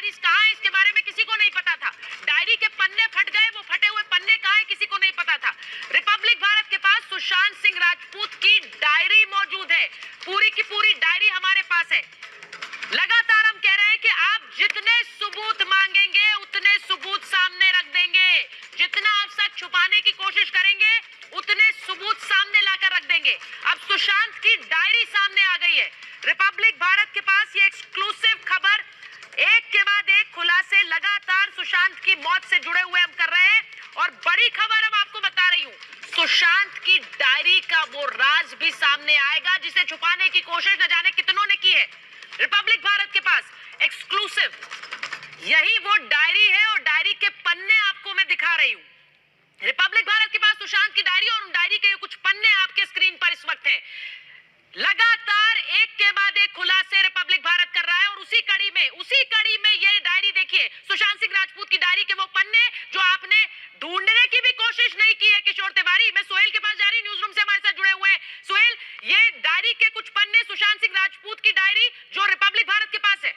Diaries कहाँ है इसके बारे में किसी को नहीं पता था। डायरी के पन्ने फट गए, वो फटे हुए पन्ने कहाँ है किसी को नहीं पता था। रिपब्लिक भारत के पास सुशांत सिंह राजपूत की डायरी मौजूद है, पूरी की पूरी डायरी हमारे पास है। लगातार हम कह रहे हैं कि आप जितने सबूत मांगेंगे उतने सबूत सामने रख देंगे, जितना आप सच छुपाने की कोशिश करेंगे उतने सबूत सामने लाकर रख देंगे। अब सुशांत की डायरी सामने आ गई है। रिपब्लिक भारत के पास ये एक्सक्लूसिव खबर, एक के बाद एक खुलासे लगातार सुशांत की मौत से जुड़े हुए हम कर रहे हैं। और बड़ी खबर अब आपको बता रही हूं, सुशांत की डायरी का वो राज भी सामने आएगा जिसे छुपाने की कोशिश न जाने कितनों ने की है। रिपब्लिक भारत के पास एक्सक्लूसिव यही वो डायरी है और डायरी के पन्ने आपको मैं दिखा रही हूं। रिपब्लिक भारत के पास सुशांत की डायरी और उन डायरी के कुछ पन्ने आपके स्क्रीन पर इस वक्त हैं। लगातार एक के बाद एक खुलासे रिपब्लिक भारत कर रहा है और उसी कड़ी में ये डायरी देखिए, सुशांत सिंह राजपूत की डायरी के वो पन्ने जो आपने ढूंढने की भी कोशिश नहीं की है किशोर तिवारी। मैं सोहेल के पास जा रही, न्यूज रूम से हमारे साथ जुड़े हुए हैं। सोहेल, ये डायरी के कुछ पन्ने, सुशांत सिंह राजपूत की डायरी जो रिपब्लिक भारत के पास है,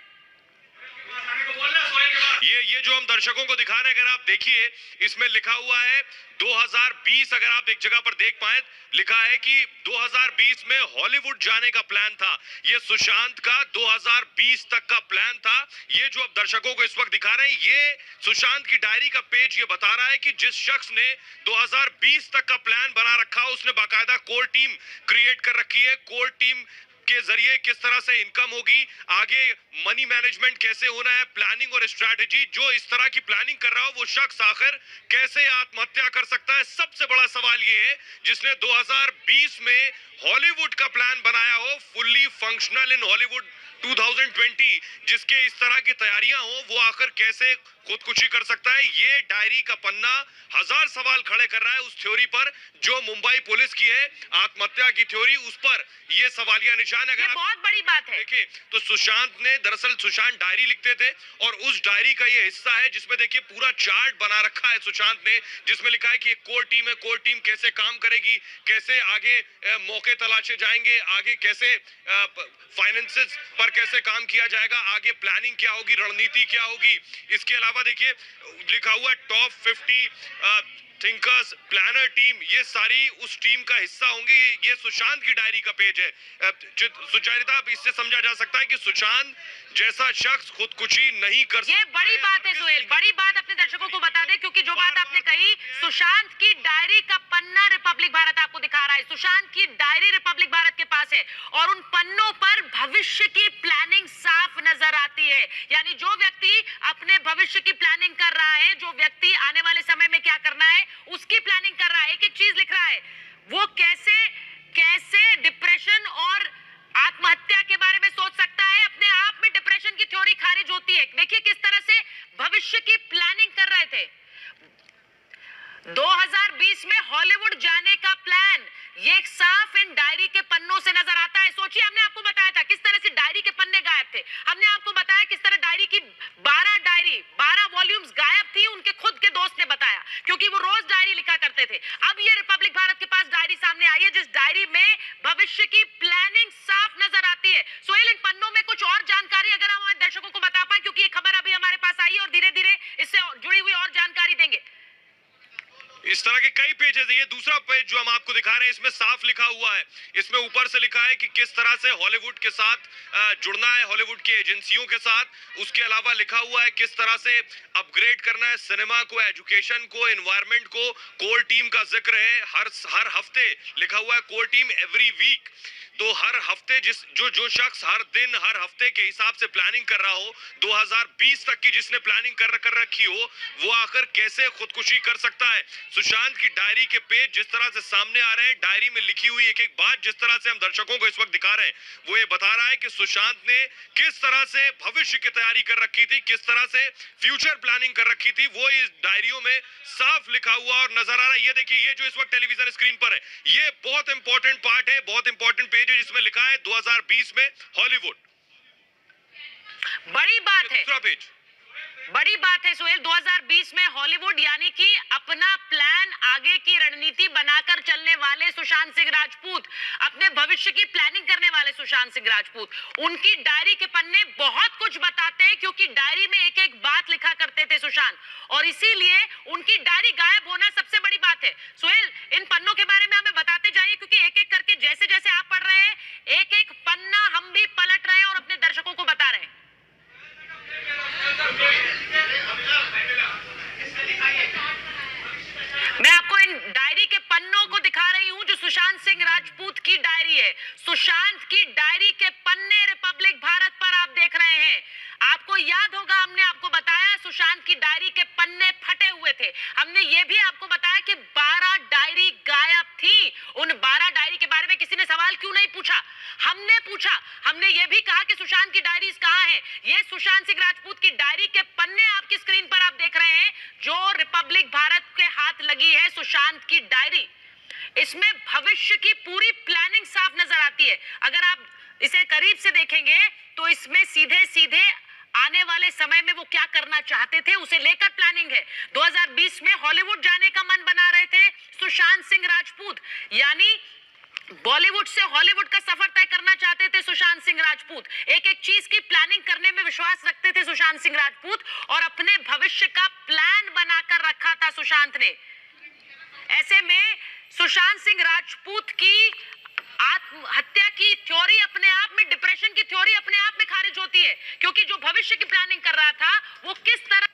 ये जो हम दर्शकों को दिखा रहे हैं, अगर आप देखिए इसमें लिखा हुआ है 2020। अगर आप एक जगह पर देख पाए, लिखा है कि 2020 में हॉलीवुड जाने का प्लान था। ये सुशांत का 2020 तक का प्लान था। ये जो आप दर्शकों को इस वक्त दिखा रहे हैं, ये सुशांत की डायरी का पेज ये बता रहा है कि जिस शख्स ने 2020 तक का प्लान बना रखा, उसने बाकायदा कोर टीम क्रिएट कर रखी है। कोर टीम के जरिए किस तरह से इनकम होगी, आगे मनी मैनेजमेंट कैसे होना है, प्लानिंग और स्ट्रैटेजी। जो इस तरह की प्लानिंग कर रहा हो वो शख्स आखिर कैसे आत्महत्या कर सकता है? सबसे बड़ा सवाल ये है, जिसने 2020 में हॉलीवुड का प्लान बनाया हो, फुल्ली फंक्शनल इन हॉलीवुड 2020, जिसके इस तरह की तैयारियां हो, वो आखिर कैसे खुदकुशी कर सकता है? ये डायरी का पन्ना हजार सवाल खड़े कर रहा है उस थ्योरी पर जो मुंबई पुलिस की है, आत्महत्या की थ्योरी। उस पर ये सवालिया निशान है। अगर बहुत बड़ी बात है देखिए तो सुशांत ने, दरअसल सुशांत डायरी लिखते थे और उस डायरी का ये हिस्सा है जिसमें देखिए पूरा चार्ट बना रखा है सुशांत ने, जिसमें लिखा है कि एक कोर टीम है, कोर टीम कैसे काम करेगी, कैसे आगे मौके तलाशे जाएंगे, आगे कैसे फाइनेंसेस पर कैसे काम किया जाएगा, आगे प्लानिंग क्या होगी, रणनीति क्या होगी। इसके अलावा देखिए लिखा हुआ है टॉप 50 थिंकर्स प्लानर टीम, ये सारी उस टीम का हिस्सा होंगे। ये सुशांत की डायरी का पेज है। सुचारिता, अब इससे समझा जा सकता है कि सुशांत जैसा शख्स खुदकुशी नहीं कर सकता। ये बड़ी बात है सोहेल, बड़ी बात अपने दर्शकों को बता दे, क्योंकि जो बात आपने कही, सुशांत की डायरी का पन्ना रिपब्लिक भारत आपको दिखा रहा है। सुशांत की डायरी रिपब्लिक भारत के पास है और उन पन्नों पर भविष्य की प्लानिंग साफ नजर आती है। यानी जो व्यक्ति अपने भविष्य की प्लानिंग कर रहा है, जो व्यक्ति आने वाले समय में क्या करना है उसकी प्लानिंग कर रहा है, एक एक चीज लिख रहा है, वो कैसे कैसे डिप्रेशन और आत्महत्या के बारे में सोच सकता है। अपने आप में डिप्रेशन की थ्योरी खारिज होती है। देखिए किस तरह से भविष्य की प्लानिंग कर रहे थे। 2020 में हॉलीवुड जाने का प्लान, ये साफ इन डायरी के पन्नों से नजर आता है। सोचिए, हमने आपको बताया था किस तरह से डायरी के पन्ने गायब थे। हमने आपको बताया किस तरह डायरी की 12 वॉल्यूम्स गायब थी, उनके खुद के दोस्त ने बताया, क्योंकि वो रोज डायरी लिखा करते थे। अब ये रिपब्लिक भारत के पास डायरी सामने आई है, जिस डायरी में भविष्य की प्लानिंग साफ नजर आती है। सोहेल, इन पन्नों में कुछ और जानकारी अगर हम हमारे दर्शकों को बता पाए, क्योंकि ये खबर अभी हमारे पास आई है और धीरे धीरे इससे जुड़ी हुई और जानकारी देंगे। इस तरह के कई पेजेस हैं। ये दूसरा पेज जो हम आपको दिखा रहे हैं, इसमें साफ लिखा हुआ है, इसमें ऊपर से लिखा है कि किस तरह से हॉलीवुड के साथ जुड़ना है, हॉलीवुड की एजेंसियों के साथ। उसके अलावा लिखा हुआ है किस तरह से अपग्रेड करना है सिनेमा को, एजुकेशन को, एनवायरनमेंट को। कोर टीम का जिक्र है, हर हफ्ते लिखा हुआ है कोर टीम एवरी वीक। तो हर हफ्ते जो शख्स हर दिन हर हफ्ते के हिसाब से प्लानिंग कर रहा हो, 2020 तक की जिसने प्लानिंग कर रखी हो, वो आकर कैसे खुदकुशी कर सकता है? सुशांत की डायरी के पेज जिस तरह से सामने आ रहे हैं, डायरी में लिखी हुई एक एक बात जिस तरह से हम दर्शकों को इस वक्त दिखा रहे हैं, वो ये बता रहा है कि सुशांत ने किस तरह से भविष्य की तैयारी कर रखी थी, किस तरह से फ्यूचर प्लानिंग कर रखी थी, वो इस डायरियों में साफ लिखा हुआ और नजर आ रहा है। ये देखिए, ये जो इस वक्त टेलीविजन स्क्रीन पर है, ये बहुत इंपॉर्टेंट पार्ट है, बहुत इंपॉर्टेंट पेज है, जिसमें लिखा है 2020 में हॉलीवुड। बड़ी बात है, दूसरा पेज बड़ी बात है सोहेल, 2020 में हॉलीवुड, यानी कि अपना प्लान, आगे की रणनीति बनाकर चलने वाले सुशांत सिंह राजपूत, अपने भविष्य की प्लानिंग करने वाले सुशांत सिंह राजपूत, उनकी डायरी के पन्ने बहुत कुछ बताते हैं, क्योंकि डायरी में एक एक सुशांत, और इसीलिए उनकी डायरी गायब होना सबसे बड़ी बात है। सुहेल, इन पन्नों के बारे में हमें बताते जाइए, क्योंकि एक एक करके जैसे जैसे आप पढ़ रहे हैं, एक एक पन्ना हम भी पलट रहे हैं और अपने दर्शकों को बता रहे हैं। मैं आपको इन डायरी के पन्नों को दिखा रही हूं, जो सुशांत सिंह राजपूत की डायरी है। सुशांत की डायरी के पन्ने रिपब्लिक भारत पर आप देख रहे हैं। आपको याद होगा, हमने आपको बताया सुशांत की डायरी के पन्ने फटे हुए थे। हमने ये भी आपको बताया कि 12 डायरी गायब थी। उन 12 डायरी के बारे में किसी ने सवाल क्यों नहीं पूछा? हमने पूछा। हमने ये भी कहा कि सुशांत की डायरीज कहां है। ये सुशांत सिंह राजपूत की डायरी के पन्ने आपकी स्क्रीन पर आप देख रहे हैं, जो रिपब्लिक भारत के हाथ लगी है सुशांत की डायरी। इसमें भविष्य की पूरी प्लानिंग साफ नजर आती है। अगर आप इसे करीब से देखेंगे तो इसमें सीधे सीधे आने वाले समय में वो क्या करना चाहते थे उसे लेकर प्लानिंग है। 2020 में हॉलीवुड जाने का मन बना रहे थे सुशांत सिंह राजपूत, यानी बॉलीवुड से हॉलीवुड का सफर तय करना चाहते थे सुशांत सिंह राजपूत। एक एक चीज की प्लानिंग करने में विश्वास रखते थे सुशांत सिंह राजपूत, और अपने भविष्य का प्लान बनाकर रखा था सुशांत ने। ऐसे में सुशांत सिंह राजपूत की आत्महत्या की थ्योरी अपने आप में, डिप्रेशन की थ्योरी अपने आप में खारिज होती है, क्योंकि जो भविष्य की प्लानिंग कर रहा था वो किस तरह